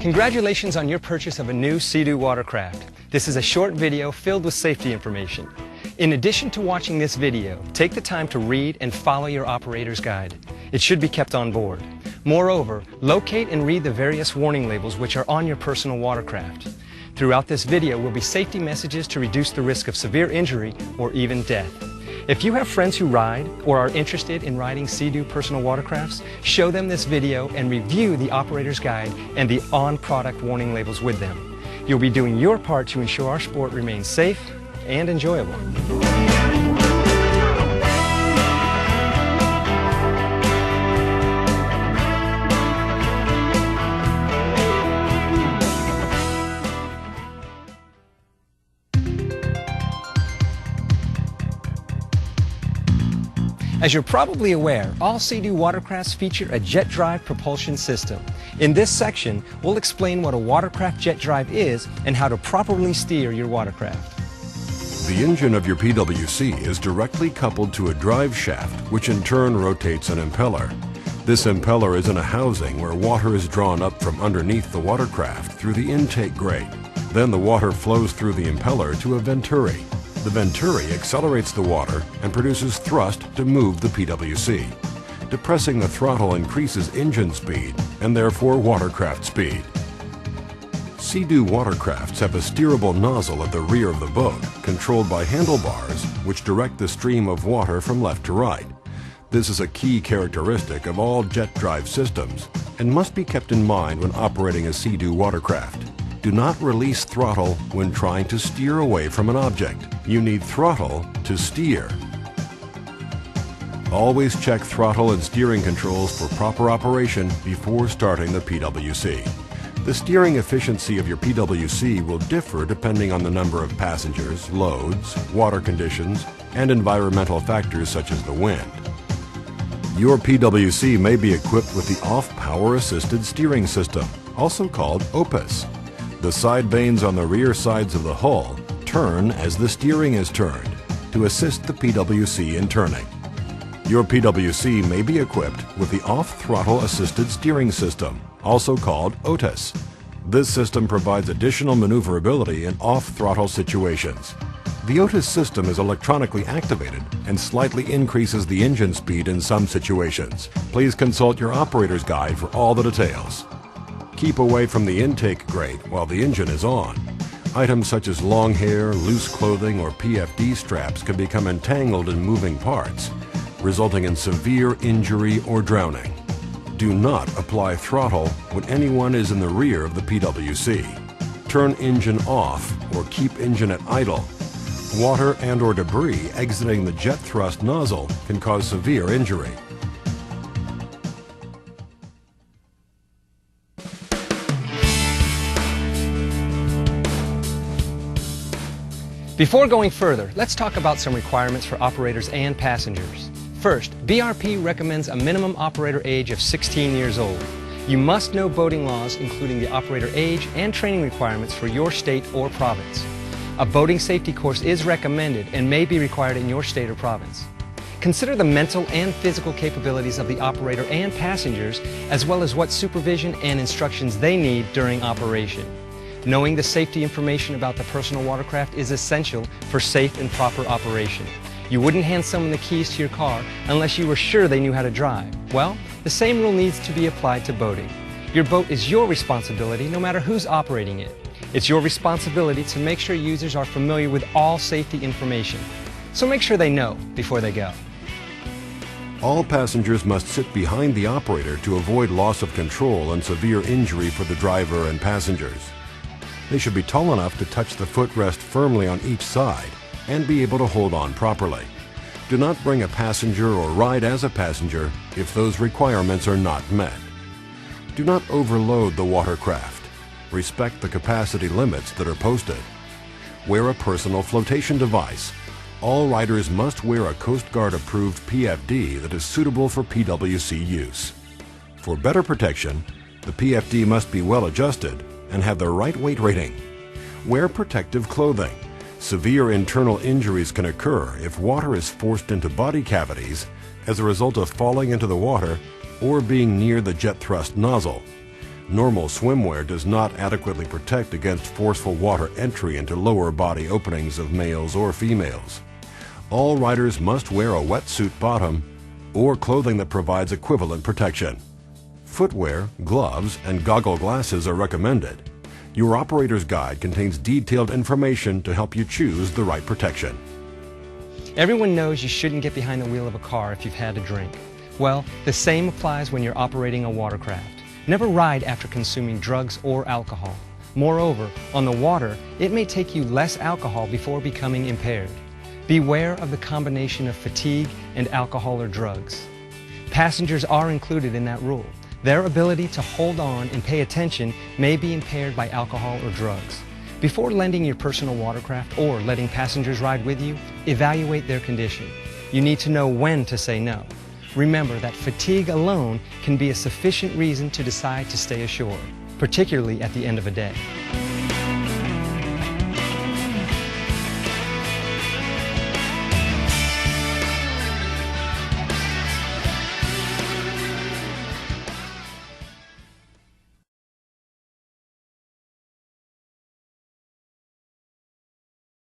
Congratulations on your purchase of a new Sea-Doo watercraft. This is a short video filled with safety information. In addition to watching this video, take the time to read and follow your operator's guide. It should be kept on board. Moreover, locate and read the various warning labels which are on your personal watercraft. Throughout this video will be safety messages to reduce the risk of severe injury or even death. If you have friends who ride or are interested in riding Sea-Doo personal watercrafts, show them this video and review the operator's guide and the on-product warning labels with them. You'll be doing your part to ensure our sport remains safe and enjoyable. As you're probably aware, all Sea-Doo watercrafts feature a jet drive propulsion system. In this section, we'll explain what a watercraft jet drive is and how to properly steer your watercraft. The engine of your PWC is directly coupled to a drive shaft, which in turn rotates an impeller. This impeller is in a housing where water is drawn up from underneath the watercraft through the intake grate. Then the water flows through the impeller to a venturi. The venturi accelerates the water and produces thrust to move the PWC. Depressing the throttle increases engine speed and therefore watercraft speed. Sea-Doo watercrafts have a steerable nozzle at the rear of the boat, controlled by handlebars, which direct the stream of water from left to right. This is a key characteristic of all jet drive systems and must be kept in mind when operating a Sea-Doo watercraft. Do not release throttle when trying to steer away from an object. You need throttle to steer. Always check throttle and steering controls for proper operation before starting the PWC. The steering efficiency of your PWC will differ depending on the number of passengers, loads, water conditions, and environmental factors such as the wind. Your PWC may be equipped with the off-power assisted steering system, also called OPAS. The side vanes on the rear sides of the hull turn as the steering is turned to assist the PWC in turning. Your PWC may be equipped with the off-throttle assisted steering system, also called OTAS. This system provides additional maneuverability in off-throttle situations. The OTAS system is electronically activated and slightly increases the engine speed in some situations. Please consult your operator's guide for all the details. Keep away from the intake grate while the engine is on. Items such as long hair, loose clothing, or PFD straps can become entangled in moving parts, resulting in severe injury or drowning. Do not apply throttle when anyone is in the rear of the PWC. Turn engine off or keep engine at idle. Water and/or debris exiting the jet thrust nozzle can cause severe injury. Before going further, let's talk about some requirements for operators and passengers. First, BRP recommends a minimum operator age of 16 years old. You must know boating laws, including the operator age and training requirements for your state or province. A boating safety course is recommended and may be required in your state or province. Consider the mental and physical capabilities of the operator and passengers, as well as what supervision and instructions they need during operation. Knowing the safety information about the personal watercraft is essential for safe and proper operation. You wouldn't hand someone the keys to your car unless you were sure they knew how to drive. Well, the same rule needs to be applied to boating. Your boat is your responsibility no matter who's operating it. It's your responsibility to make sure users are familiar with all safety information. So make sure they know before they go. All passengers must sit behind the operator to avoid loss of control and severe injury for the driver and passengers. They should be tall enough to touch the footrest firmly on each side and be able to hold on properly. Do not bring a passenger or ride as a passenger if those requirements are not met. Do not overload the watercraft. Respect the capacity limits that are posted. Wear a personal flotation device. All riders must wear a Coast Guard approved PFD that is suitable for PWC use. For better protection, the PFD must be well adjusted and have the right weight rating. Wear protective clothing. Severe internal injuries can occur if water is forced into body cavities as a result of falling into the water or being near the jet thrust nozzle. Normal swimwear does not adequately protect against forceful water entry into lower body openings of males or females. All riders must wear a wetsuit bottom or clothing that provides equivalent protection. Footwear, gloves, and goggle glasses are recommended. Your operator's guide contains detailed information to help you choose the right protection. Everyone knows you shouldn't get behind the wheel of a car if you've had a drink. Well, the same applies when you're operating a watercraft. Never ride after consuming drugs or alcohol. Moreover, on the water, it may take you less alcohol before becoming impaired. Beware of the combination of fatigue and alcohol or drugs. Passengers are included in that rule. Their ability to hold on and pay attention may be impaired by alcohol or drugs. Before lending your personal watercraft or letting passengers ride with you, evaluate their condition. You need to know when to say no. Remember that fatigue alone can be a sufficient reason to decide to stay ashore, particularly at the end of a day.